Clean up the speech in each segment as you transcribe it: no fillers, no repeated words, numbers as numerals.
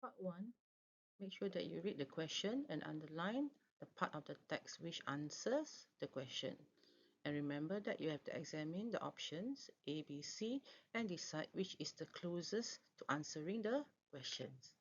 Part 1. Make sure that you read the question and underline the part of the text which answers the question. And remember that you have to examine the options A, B, C and decide which is the closest to answering the questions.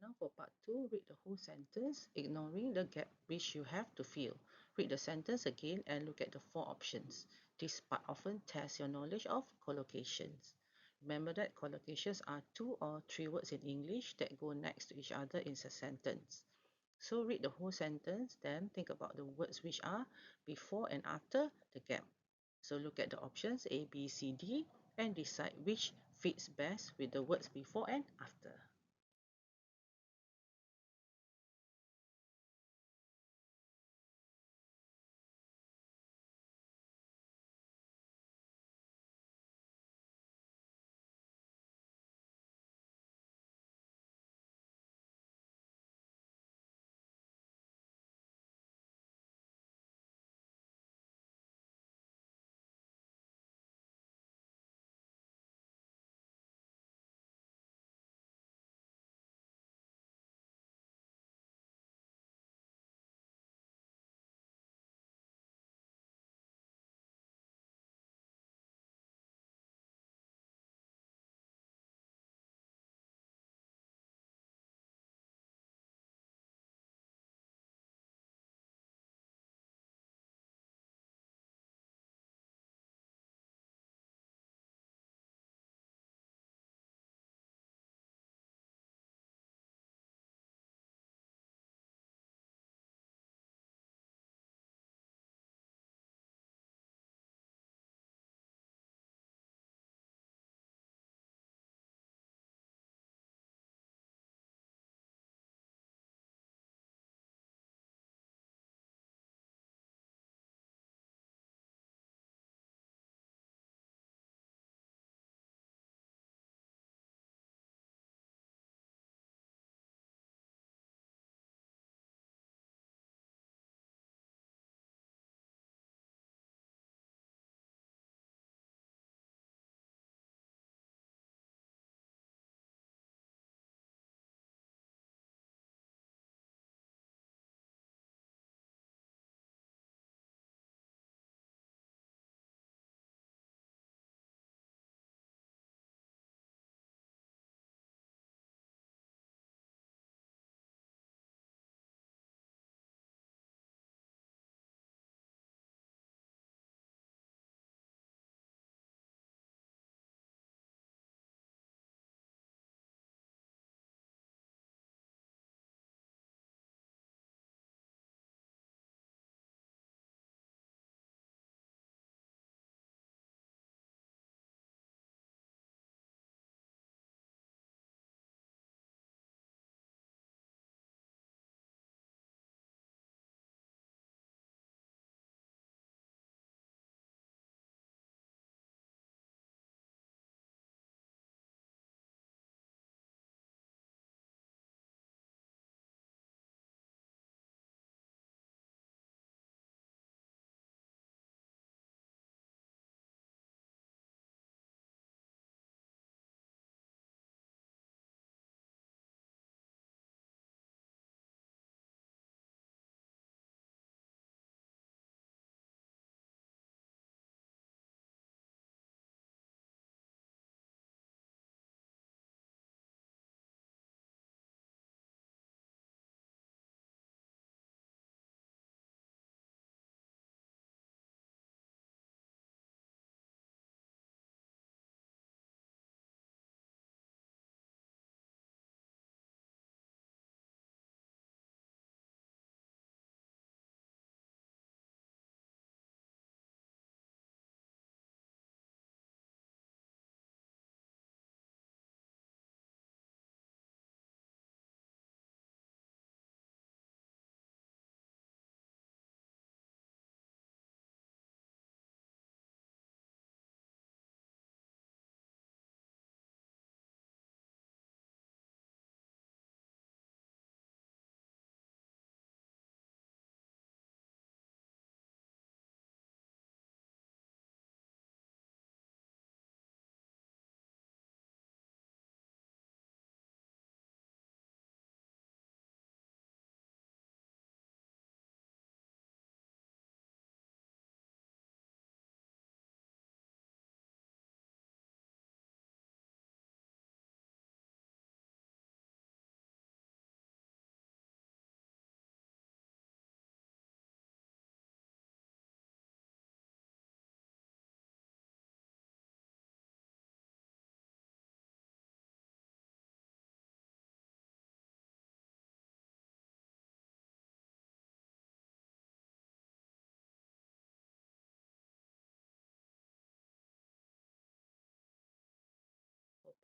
Now for part 2, read the whole sentence, ignoring the gap which you have to fill. Read the sentence again and look at the 4 options. This part often tests your knowledge of collocations. Remember that collocations are 2 or 3 words in English that go next to each other in a sentence. So read the whole sentence, then think about the words which are before and after the gap. So look at the options A, B, C, D and decide which fits best with the words before and after.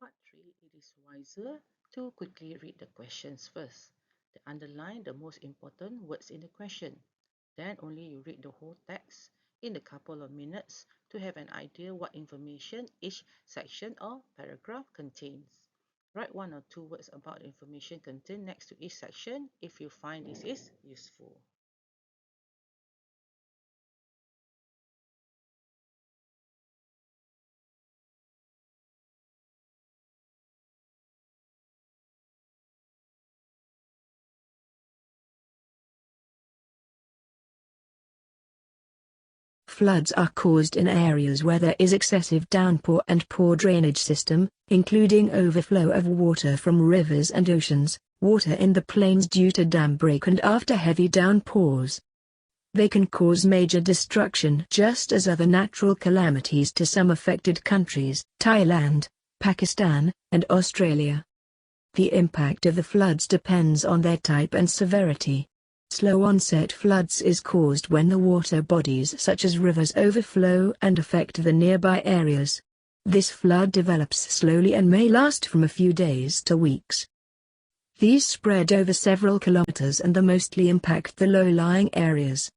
part 3, it is wiser to quickly read the questions first. Underline the most important words in the question. Then only you read the whole text in a couple of minutes to have an idea what information each section or paragraph contains. Write 1 or 2 words about the information contained next to each section if you find this is useful. Floods are caused in areas where there is excessive downpour and poor drainage system, including overflow of water from rivers and oceans, water in the plains due to dam break and after heavy downpours. They can cause major destruction just as other natural calamities to some affected countries, Thailand, Pakistan, and Australia. The impact of the floods depends on their type and severity. Slow onset floods is caused when the water bodies such as rivers overflow and affect the nearby areas. This flood develops slowly and may last from a few days to weeks. These spread over several kilometers and mostly impact the low-lying areas.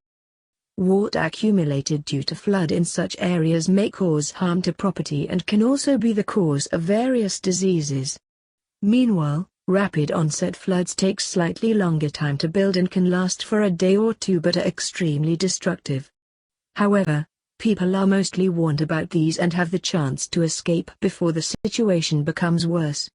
Water accumulated due to flood in such areas may cause harm to property and can also be the cause of various diseases. Meanwhile, rapid onset floods take slightly longer time to build and can last for a day or two but are extremely destructive. However, people are mostly warned about these and have the chance to escape before the situation becomes worse.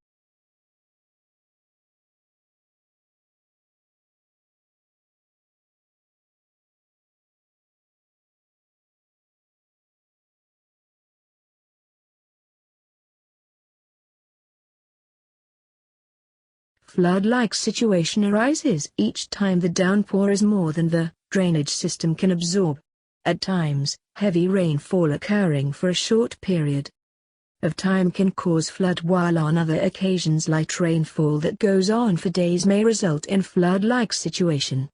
Flood-like situation arises each time the downpour is more than the drainage system can absorb. At times, heavy rainfall occurring for a short period of time can cause flood, while on other occasions light rainfall that goes on for days may result in flood-like situation.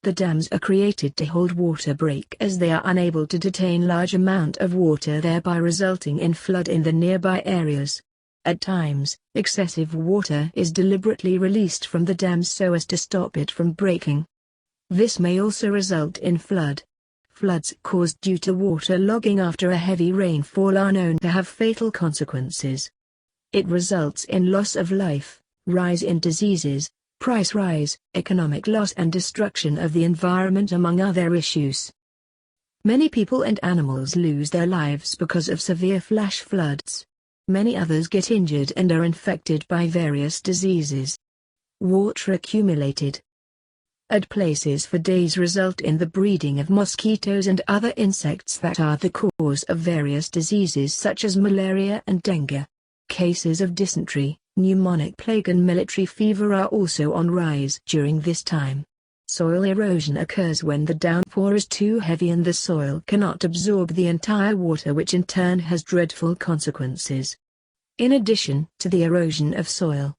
The dams are created to hold water break as they are unable to detain large amount of water, thereby resulting in flood in the nearby areas. At times, excessive water is deliberately released from the dams so as to stop it from breaking. This may also result in flood. Floods caused due to water logging after a heavy rainfall are known to have fatal consequences. It results in loss of life, rise in diseases, price rise, economic loss and destruction of the environment among other issues. Many people and animals lose their lives because of severe flash floods. Many others get injured and are infected by various diseases. Water accumulated at places for days result in the breeding of mosquitoes and other insects that are the cause of various diseases such as malaria and dengue. Cases of dysentery, pneumonic plague and military fever are also on rise during this time. Soil erosion occurs when the downpour is too heavy and the soil cannot absorb the entire water, which in turn has dreadful consequences. In addition to the erosion of soil,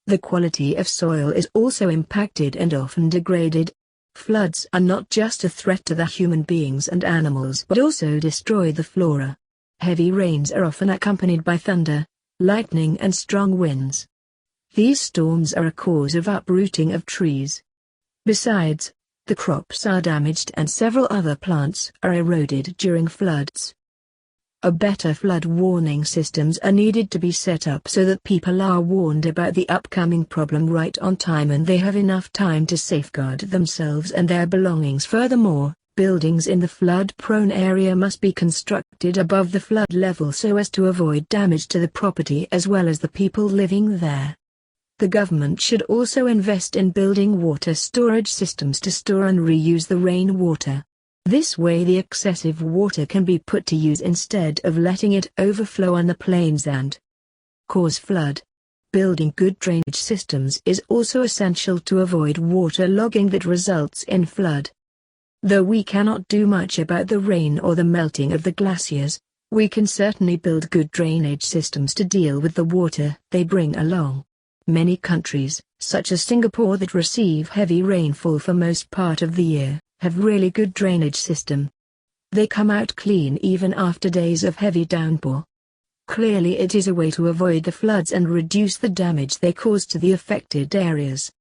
the quality of soil is also impacted and often degraded. Floods are not just a threat to the human beings and animals but also destroy the flora. Heavy rains are often accompanied by thunder, lightning and strong winds. These storms are a cause of uprooting of trees. Besides, the crops are damaged and several other plants are eroded during floods. A better flood warning systems are needed to be set up so that people are warned about the upcoming problem right on time and they have enough time to safeguard themselves and their belongings. Furthermore, buildings in the flood-prone area must be constructed above the flood level so as to avoid damage to the property as well as the people living there. The government should also invest in building water storage systems to store and reuse the rainwater. This way the excessive water can be put to use instead of letting it overflow on the plains and cause flood. Building good drainage systems is also essential to avoid water logging that results in flood. Though we cannot do much about the rain or the melting of the glaciers, We can certainly build good drainage systems to deal with the water they bring along. Many countries, such as Singapore that receive heavy rainfall for most part of the year, have really good drainage system. They come out clean even after days of heavy downpour. Clearly it is a way to avoid the floods and reduce the damage they cause to the affected areas.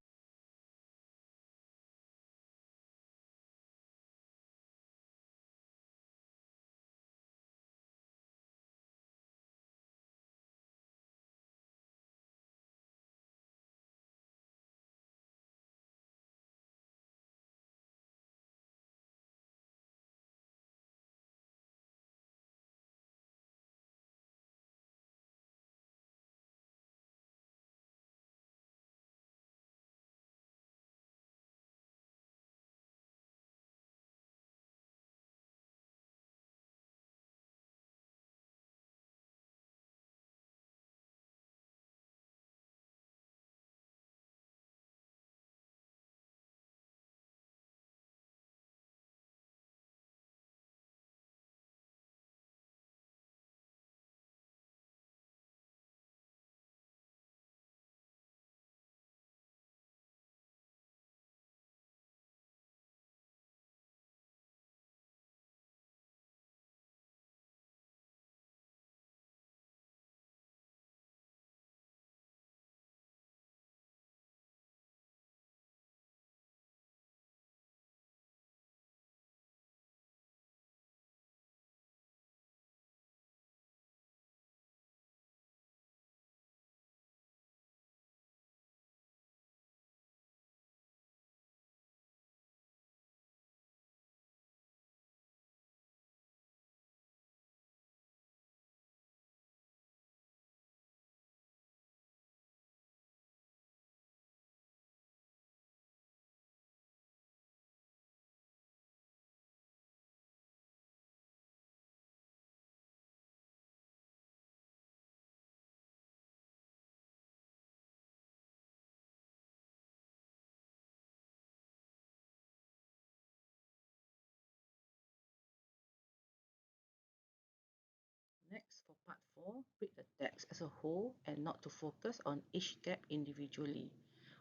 Next, for part 4, read the text as a whole and not to focus on each gap individually.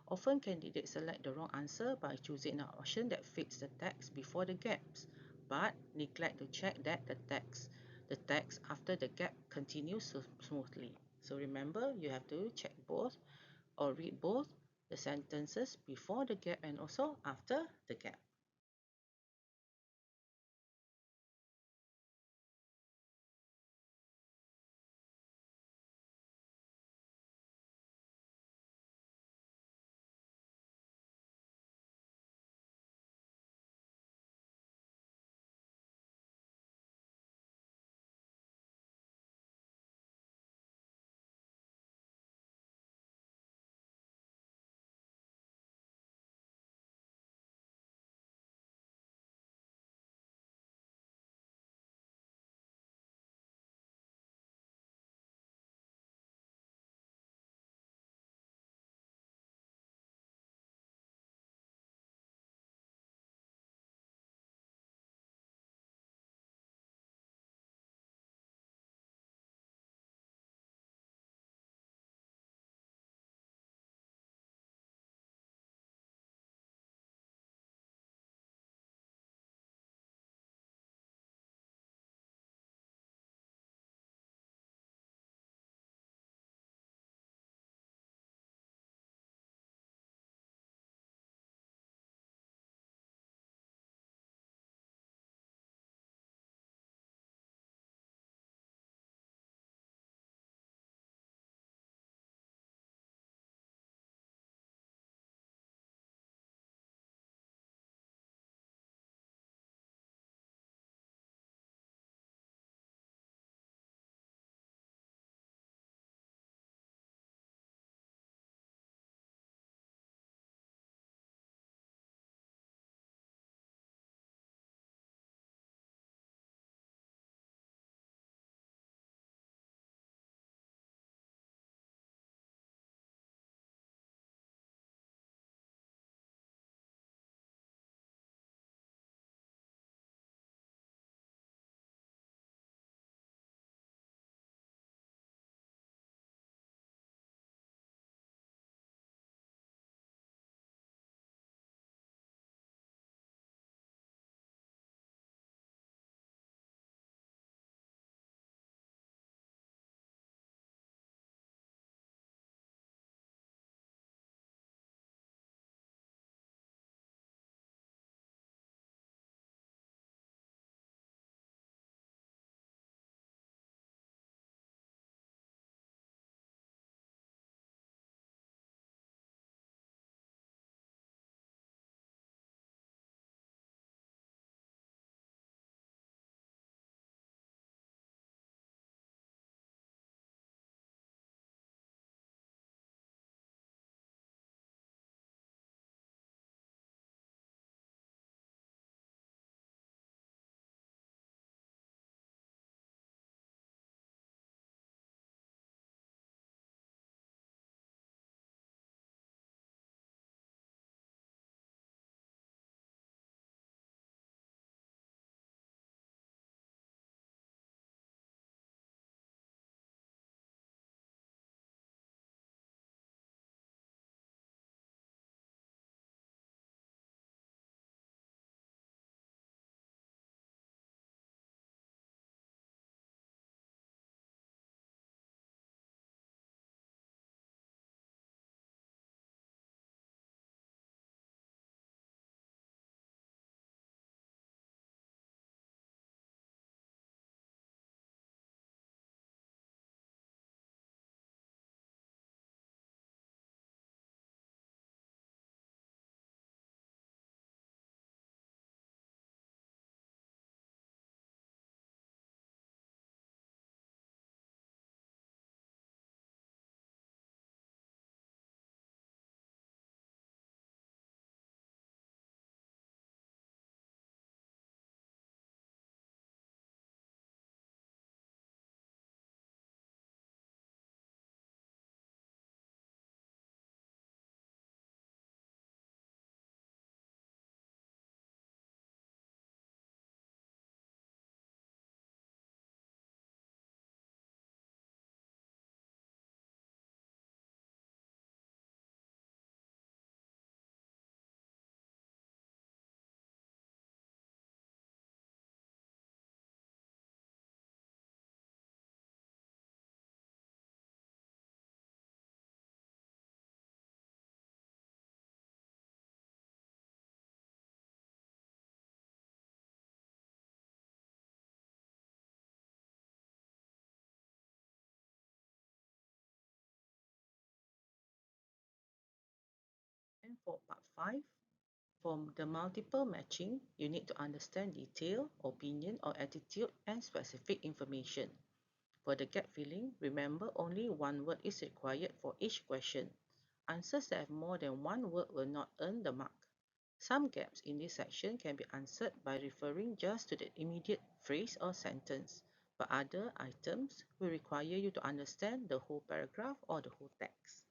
Often candidates select the wrong answer by choosing an option that fits the text before the gaps, but neglect to check that the text after the gap continues smoothly. So remember, you have to check both or read both the sentences before the gap and also after the gap. for part 5. For the multiple matching, you need to understand detail, opinion or attitude and specific information. For the gap filling, remember only one word is required for each question. Answers that have more than one word will not earn the mark. Some gaps in this section can be answered by referring just to the immediate phrase or sentence, but other items will require you to understand the whole paragraph or the whole text.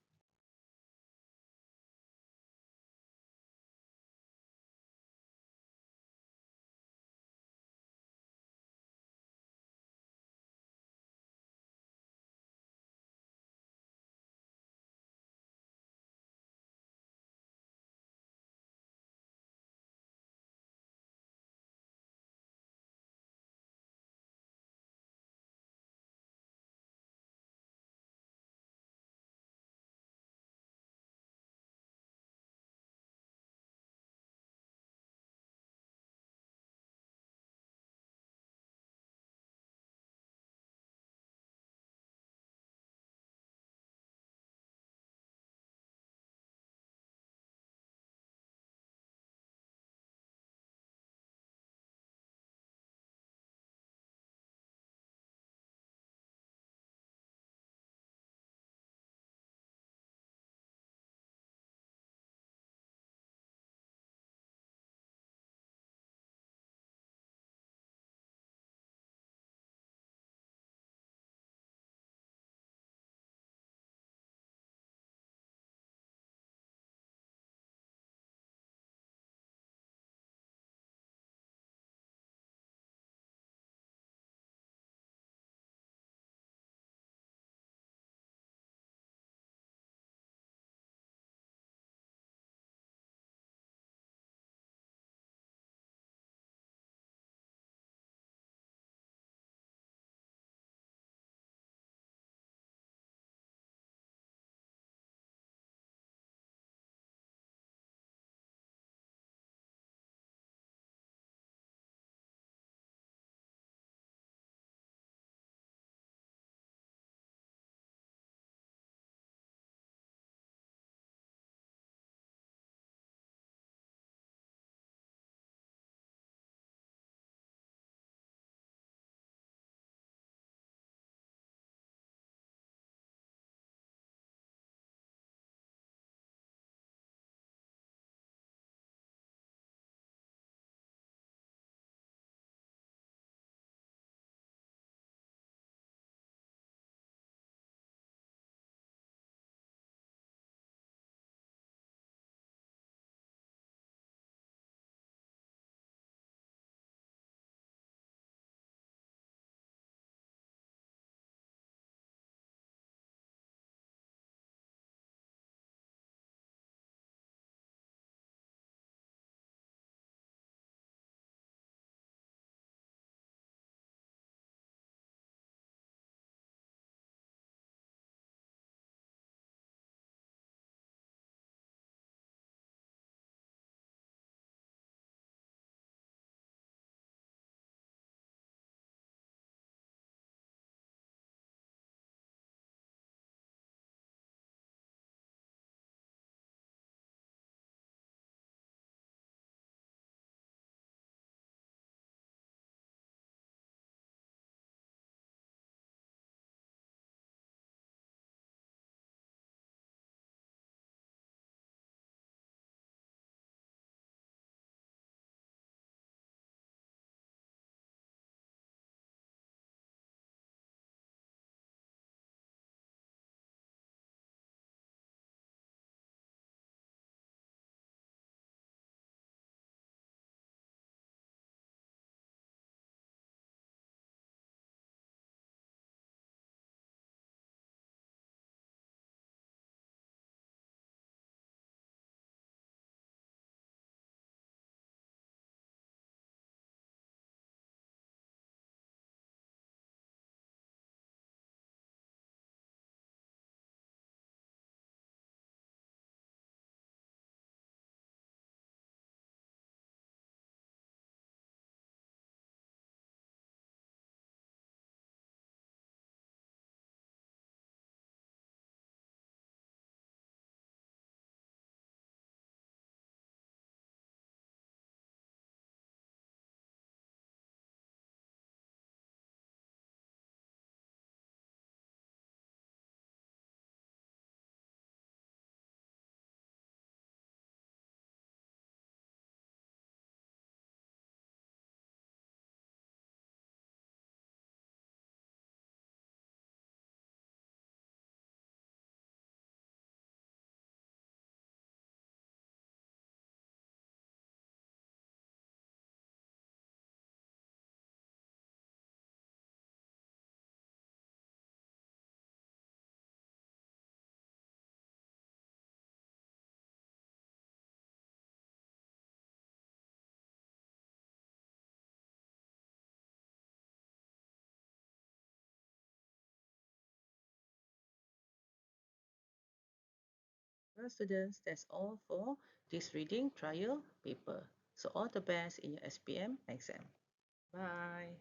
Well, students, that's all for this reading trial paper. So all the best in your SPM exam. Bye.